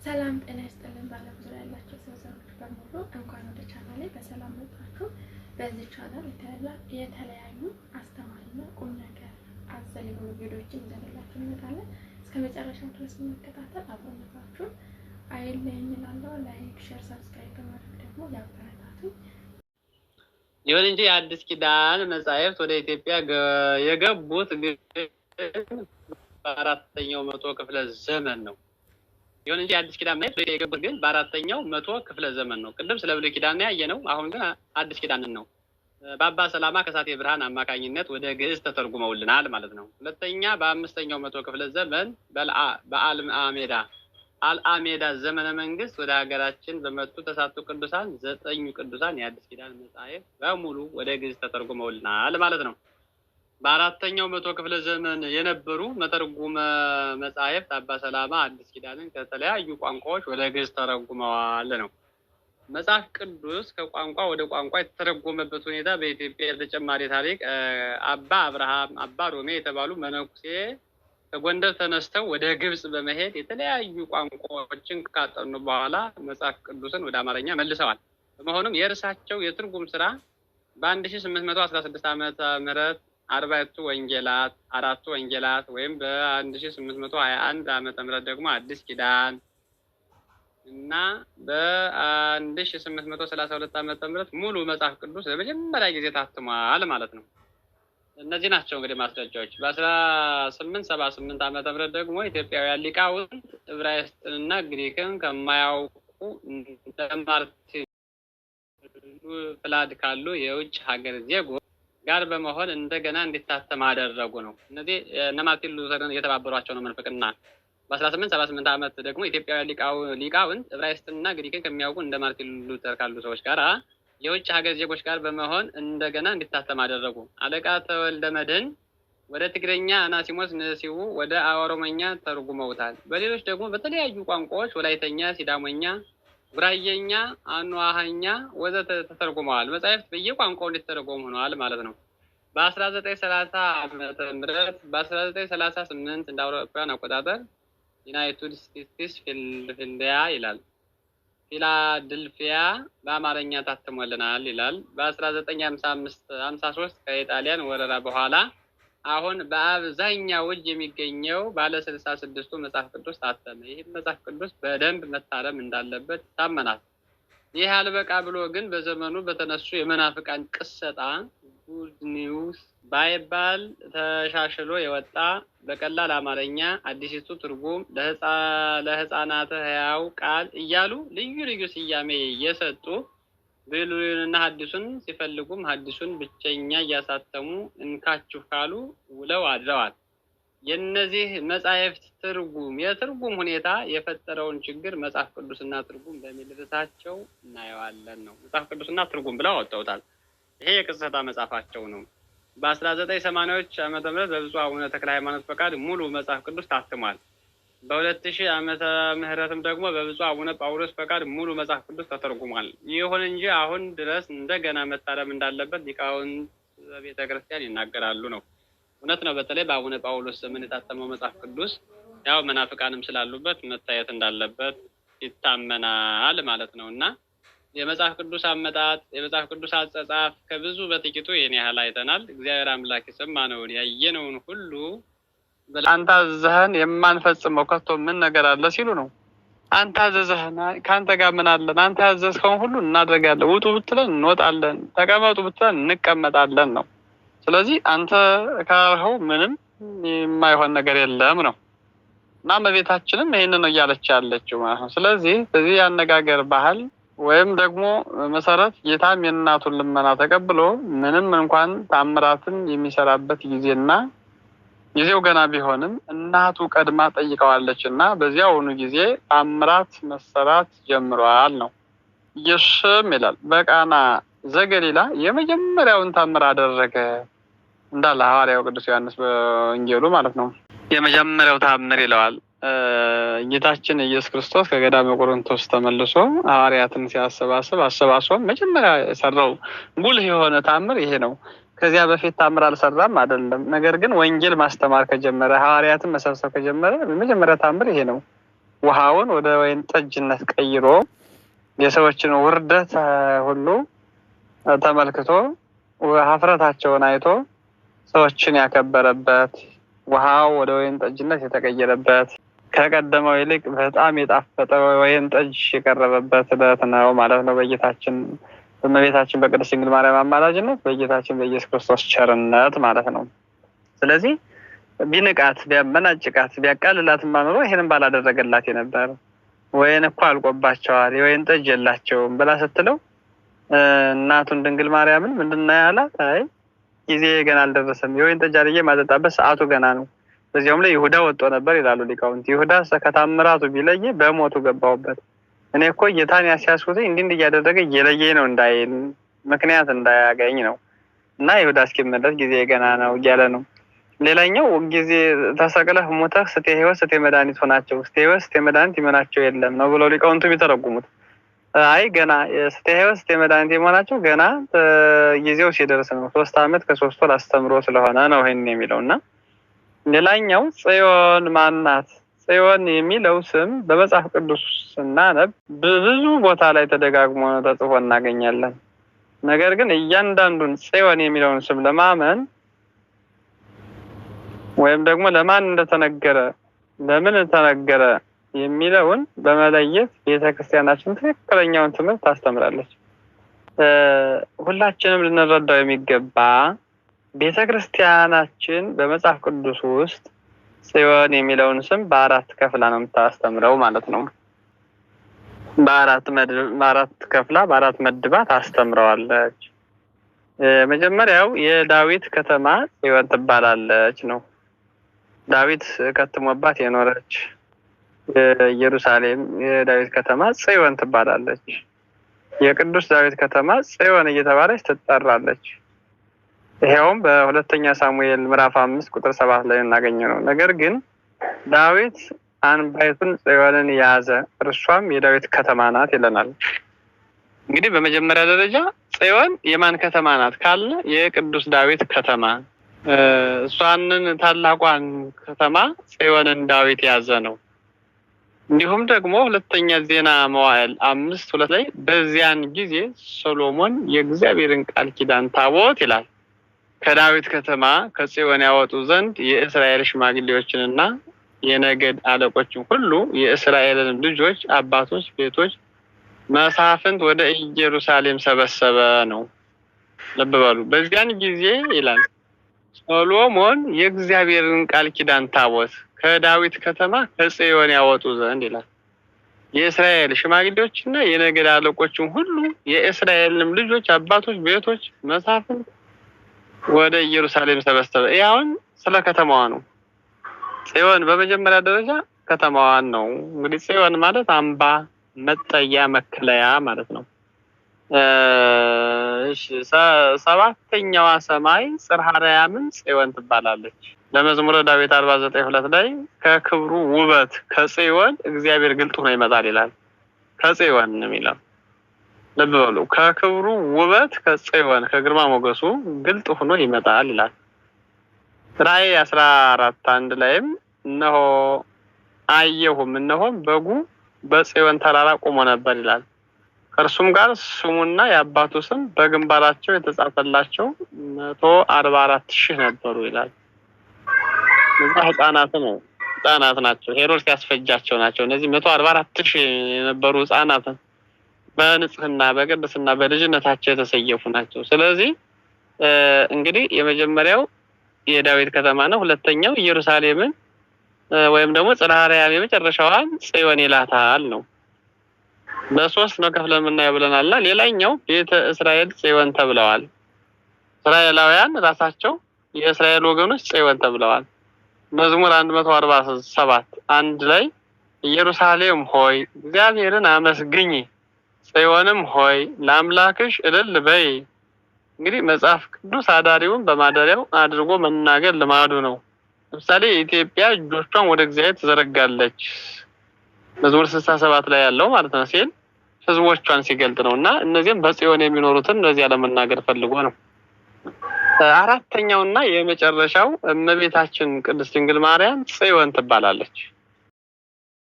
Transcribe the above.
ሰላም ጤና ይስጥልን ባለም ዙሪያ ያላችሁ ሰዎች በሙሉ እንኳን ወደ ቻናሌ በሰላም መጣችሁ። በዚህ ቻናል የተለያዩ አስተማሪና ቁም ነገር አዘል የሆኑ ቪዲዮዎችን ይዘንላችሁ እንመጣለን። እስከ መጨረሻው ድረስ በመከታተል አብሮነታችሁን አይለየኝ እላለሁ። ላይክ፣ ሼር፣ ሰብስክራይብ በማድረግ ደግሞ ያበረታቱኝ። ይሁን እንጂ የአዲስ ኪዳን መጻሕፍት ወደ ኢትዮጵያ የገቡት በአራተኛው መቶ ክፍለ ዘመን ነው። ይሁን እንጂ አዲስ ኪዳን ማለት የገቡት ግን በአራተኛው መቶ ክፍለ ዘመን ነው። ቅድም ስለ ብሉይ ኪዳን ያየነው፣ አሁን ግን አዲስ ኪዳንን ነው በአባ ሰላማ ከሳቴ ብርሃን አማካኝነት ወደ ግዕዝ ተተርጉመውልናል ማለት ነው። ሁለተኛ በአምስተኛው መቶ ክፍለ ዘመን አልአሜዳ ዘመነ መንግስት ወደ ሀገራችን በመጡ ተሳቱ ቅዱሳን 9 ቅዱሳን የአዲስ ኪዳን መጻሕፍት በሙሉ ወደ ግዕዝ ተተርጉመውልናል ማለት ነው። በአራተኛው መቶ ክፍለ ዘመን የነበሩ መተርጉመ መጻሕፍት አባ ሰላማ አዲስ ኪዳንን ከተለያዩ ቋንቋዎች ወደ ግዕዝ ተረጉመዋል ነው። መጽሐፍ ቅዱስ ከቋንቋ ወደ ቋንቋ የተተረጎመበት ሁኔታ በኢትዮጵያ ተጨማሪ ታሪክ አባ አብርሃም፣ አባ ሮሜ የተባሉ መነኩሴ ከጎንደር ተነስተው ወደ ግብጽ በመሄድ የተለያዩ ቋንቋዎችን ካጠኑ በኋላ መጽሐፍ ቅዱስን ወደ አማርኛ መልሰዋል። በመሆኑም የእርሳቸው የትርጉም ስራ በ1816 ዓመተ ምህረት 4ቱ ወንጌላት ወይም በ1821 ዓመተ ምህረት ደግሞ አዲስ ኪዳን እና በ1832 ዓመተ ምህረት ሙሉ መጽሐፍ ቅዱስ ለመጀመሪያ ጊዜ ታትሟል ማለት ነው። እነዚህ ናቸው እንግዲህ ማስረጃዎች። በ1878 ዓመተ ምህረት ደግሞ ኢትዮጵያውያን ሊቃውንት ዕብራይስጥንና ግሪክን ከማያውቁ እንደ ማርቲን ፍላድ ካሉ የውጭ ሀገር ዜጎች ጋር በመሆን እንደገና እንዲታተም አደረጉ ነው። እነዚህ እነ ማርቲን ሉተርን እየተባበሯቸው ነው መንፈቅና። በ1878 ዓመት ደግሞ ኢትዮጵያውያን ሊቃውንት ዕብራይስጥንና ግሪክን ከሚያውቁ እንደ ማርቲን ሉተር ካሉ ሰዎች ጋር የውጭ ሀገር ዜጎች ጋር በመሆን እንደገና እንዲታተም አደረጉ። አለቃ ተወልደ መድኅን ወደ ትግረኛ፣ አናሲሞስ ነሲቡ ወደ ኦሮሞኛ ተርጉመውታል። በሌሎች ደግሞ በተለያዩ ቋንቋዎች ወላይተኛ፣ ሲዳሞኛ፣ ጉራየኛ፣ አኗሃኛ ወዘተ ተተርጉመዋል። መጻሕፍት በየቋንቋው እንዲተረጎሙ ሆነዋል ማለት ነው። በ1930 ዓመተ ምህረት በ1938 እንደ አውሮፓውያን አቆጣጠር ዩናይትድ ስቴትስ ፊላድልፊያ በአማርኛ ታትሞልናል ይላል። በ1953 ከኢጣሊያን ወረራ በኋላ አሁን በአብዛኛው እጅ የሚገኘው ባለ 66ቱ መጽሐፍ ቅዱስ ታተመ። ይህ መጽሐፍ ቅዱስ በደንብ መታረም እንዳለበት ይታመናል። ይህ አልበቃ ብሎ ግን በዘመኑ በተነሱ የመናፍቃን ቅሰጣ ጉድ ኒውስ ባይባል ተሻሽሎ የወጣ በቀላል አማርኛ አዲሲቱ ትርጉም ለሕፃናት ሕያው ቃል እያሉ ልዩ ልዩ ስያሜ እየሰጡ ብሉይንና ሐዲሱን ሲፈልጉም ሐዲሱን ብቸኛ እያሳተሙ እንካችሁ ካሉ ውለው አድረዋል። የእነዚህ መጻሕፍት የትርጉም ሁኔታ የፈጠረውን ችግር መጽሐፍ ቅዱስና ትርጉም በሚል ርዕሳቸው እናየዋለን ነው። መጽሐፍ ቅዱስና ትርጉም ብለው አወጣውታል። ይሄ የቅጽታ መጽሐፋቸው ነው። በ1980ዎች ዓመተ ምህረት በብፁዕ አቡነ ተክለ ሃይማኖት ፈቃድ ሙሉ መጽሐፍ ቅዱስ ታትሟል። በ2000 ዓመተ ምህረትም ደግሞ በብፁዕ አቡነ ጳውሎስ ፈቃድ ሙሉ መጽሐፍ ቅዱስ ተተርጉሟል። ይሁን እንጂ አሁን ድረስ እንደገና መታረም እንዳለበት ሊቃውንት ቤተክርስቲያን ይናገራሉ ነው። እውነት ነው። በተለይ በአቡነ ጳውሎስ ዘመን የታተመው መጽሐፍ ቅዱስ ያው መናፍቃንም ስላሉበት መታየት እንዳለበት ይታመናል ማለት ነው። እና የመጽሐፍ ቅዱስ አመጣጥ፣ የመጽሐፍ ቅዱስ አጻጻፍ ከብዙ በጥቂቱ ይህን ያህል አይተናል። እግዚአብሔር አምላክ የሰማነውን ያየነውን ሁሉ አንተ አዘዘህን የማንፈጽመው ከቶ ምን ነገር አለ ሲሉ ነው። አንተ አዘዘህን፣ ከአንተ ጋር ምን አለን? አንተ ያዘዝከውን ሁሉ እናደርጋለን። ውጡ ብትለን እንወጣለን፣ ተቀመጡ ብትለን እንቀመጣለን ነው። ስለዚህ አንተ ካልኸው ምንም የማይሆን ነገር የለም ነው እና እመቤታችንም ይሄንን ነው እያለች ያለችው ማለት ነው። ስለዚህ በዚህ ያነጋገር ባህል ወይም ደግሞ መሰረት ጌታም የእናቱን ልመና ተቀብሎ ምንም እንኳን ታምራትን የሚሰራበት ጊዜና ጊዜው ገና ቢሆንም እናቱ ቀድማ ጠይቀዋለች እና በዚያውኑ ጊዜ ታምራት መሰራት ጀምሯል ነው። ኢየሱስም ይላል በቃና ዘገሊላ የመጀመሪያውን ታምር አደረገ እንዳለ ሐዋርያው ቅዱስ ዮሐንስ በወንጌሉ ማለት ነው። የመጀመሪያው ታምር ይለዋል። ጌታችን ኢየሱስ ክርስቶስ ከገዳመ ቆሮንቶስ ተመልሶ ሐዋርያትን አሰባስቦ መጀመሪያ የሰራው ጉልህ የሆነ ታምር ይሄ ነው። ከዚያ በፊት ታምር አልሰራም አይደለም። ነገር ግን ወንጌል ማስተማር ከጀመረ ሐዋርያትን መሰብሰብ ከጀመረ የመጀመሪያ ታምር ይሄ ነው። ውሃውን ወደ ወይን ጠጅነት ቀይሮ የሰዎችን ውርደት ሁሉ ተመልክቶ ሀፍረታቸውን አይቶ ሰዎችን ያከበረበት፣ ውሃው ወደ ወይን ጠጅነት የተቀየረበት፣ ከቀደመው ይልቅ በጣም የጣፈጠ ወይን ጠጅ የቀረበበት ዕለት ነው ማለት ነው። በእመቤታችን በቅድስት ድንግል ማርያም አማላጅነት በጌታችን በኢየሱስ ክርስቶስ ቸርነት ማለት ነው። ስለዚህ ቢንቃት፣ ቢያመናጭቃት፣ ቢያቃልላትማ ኖሮ ይሄንን ባላደረገላት የነበር። ወይን እኮ አልቆባቸዋል የወይን ጠጅ የላቸውም ብላ ስትለው እናቱን ድንግል ማርያምን ምንድነው ያላት? አይ ጊዜ ገና አልደረሰም፣ የወይን ጠጅ አድርጌ ማጠጣበት ሰዓቱ ገና ነው። በዚያውም ላይ ይሁዳ ወጥቶ ነበር ይላሉ ሊቃውንት። ይሁዳ ከታምራቱ ቢለይ በሞቱ ገባሁበት። እኔ እኮ ጌታን ያስያዝኩት እንዲህ እያደረገ እየለየኝ ነው እንዳይል ምክንያት እንዳያገኝ ነው። እና ይሁዳ እስኪመለስ ጊዜ ገና ነው እያለ ነው። ሌላኛው ጊዜ ተሰቅለህ ሞተህ ስቴ ሕይወት ስቴ መድኃኒት ሆናቸው፣ ስቴ ሕይወት ስቴ መድኃኒት ይመናቸው የለም ነው ብለው ሊቃውንቱ የሚተረጉሙት። አይ ገና ስቴ ሕይወት ስቴ መድኃኒት የመሆናቸው ገና ጊዜው ሲደርስ ነው። 3 ዓመት ከ3 ወር አስተምሮ ስለሆነ ነው ይሄን የሚለው። እና ሌላኛው ጽዮን ማናት? ጽዮን የሚለው ስም በመጽሐፍ ቅዱስ ስናነብ ብዙ ቦታ ላይ ተደጋግሞ ተጽፎ እናገኛለን። ነገር ግን እያንዳንዱን ጽዮን የሚለውን ስም ለማመን ወይም ደግሞ ለማን እንደተነገረ ለምን ተነገረ የሚለውን በመለየት ቤተክርስቲያናችን ትክክለኛውን ትምህርት ታስተምራለች። ሁላችንም ልንረዳው የሚገባ ቤተክርስቲያናችን በመጽሐፍ ቅዱስ ውስጥ ጽዮን የሚለውን ስም በ4 ከፍላ ነው የምታስተምረው ማለት ነው። በአራት ከፍላ በ4 መድባ ታስተምረዋለች። መጀመሪያው የዳዊት ከተማ ጽዮን ትባላለች ነው። ዳዊት ከትሞባት የኖረች ኢየሩሳሌም የዳዊት ከተማ ጽዮን ትባላለች። የቅዱስ ዳዊት ከተማ ጽዮን እየተባለች ትጠራለች። ይሄውም በሁለተኛ ሳሙኤል ምዕራፍ 5 ቁጥር 7 ላይ እናገኘው ነው። ነገር ግን ዳዊት አንባይቱን ጽዮንን ያዘ፣ እርሷም የዳዊት ከተማ ናት ይለናል። እንግዲህ በመጀመሪያ ደረጃ ጽዮን የማን ከተማ ናት ካለ የቅዱስ ዳዊት ከተማ። እሷንን ታላቋን ከተማ ጽዮንን ዳዊት ያዘ ነው። እንዲሁም ደግሞ ሁለተኛ ዜና መዋዕል 5:2 ላይ በዚያን ጊዜ ሰሎሞን የእግዚአብሔርን ቃል ኪዳን ታቦት ይላል ከዳዊት ከተማ ከጽዮን ያወጡ ዘንድ የእስራኤል ሽማግሌዎችንና የነገድ አለቆችን ሁሉ የእስራኤልን ልጆች አባቶች፣ ቤቶች፣ መሳፍንት ወደ ኢየሩሳሌም ሰበሰበ ነው። ልብ በሉ። በዚያን ጊዜ ይላል ሰሎሞን የእግዚአብሔርን ቃል ኪዳን ታቦት ከዳዊት ከተማ ከጽዮን ያወጡ ዘንድ ይላል። የእስራኤል ሽማግሌዎችና የነገድ አለቆችን ሁሉ የእስራኤልንም ልጆች አባቶች፣ ቤቶች፣ መሳፍንት ወደ ኢየሩሳሌም ሰበሰበ። ያውን ስለ ከተማዋ ነው። ጽዮን በመጀመሪያ ደረጃ ከተማዋን ነው። እንግዲህ ጽዮን ማለት አምባ፣ መጠያ፣ መከለያ ማለት ነው። እሺ 7ኛዋ ሰማይ ጽርሐ አርያምን ጽዮን ትባላለች። ለመዝሙረ ዳዊት 49:2 ላይ ከክብሩ ውበት ከጽዮን እግዚአብሔር ግልጥ ሆኖ ይመጣል ይላል። ከጽዮን ነው የሚለው። ልብ በሉ። ከክብሩ ውበት ከጽዮን ከግርማ ሞገሱ ግልጥ ሆኖ ይመጣል ይላል። ራእይ 14:1 ላይም እነሆ አየሁም፣ እነሆም በጉ በጽዮን ተራራ ቆሞ ነበር ይላል። ከእርሱም ጋር ስሙና የአባቱ ስም በግንባራቸው የተጻፈላቸው 144,000 ነበሩ ይላል። እነዚህ ህፃናት ናቸው። ሄሮድስ ያስፈጃቸው ናቸው። እነዚህ 144,000 የነበሩ ህፃናት በንጽህና በቅድስና በልጅነታቸው የተሰየፉ ናቸው። ስለዚህ እንግዲህ የመጀመሪያው የዳዊት ከተማ ነው። ሁለተኛው ኢየሩሳሌምን ወይም ደግሞ ጽርሐ አርያም የመጨረሻዋን ጽዮን ይላታል ነው። በ3 ነው ከፍለን የምናየው ብለናልና ሌላኛው ቤተ እስራኤል ጽዮን ተብለዋል። እስራኤላውያን ራሳቸው የእስራኤል ወገኖች ጽዮን ተብለዋል። መዝሙር 147:1 ላይ ኢየሩሳሌም ሆይ እግዚአብሔርን አመስግኝ፣ ጽዮንም ሆይ ለአምላክሽ እልል በይ። እንግዲህ መጽሐፍ ቅዱስ አዳሪውን በማደሪያው አድርጎ መናገር ልማዱ ነው። ለምሳሌ ኢትዮጵያ እጆቿን ወደ እግዚአብሔር ትዘረጋለች መዝሙር 67 ላይ ያለው ማለት ነው ሲል ህዝቦቿን ሲገልጥ ነውና እነዚህም በጽዮን የሚኖሩትን እንደዚህ ለመናገር ፈልጎ ነው። አራተኛውና የመጨረሻው እመቤታችን ቅድስት ድንግል ማርያም ጽዮን ትባላለች።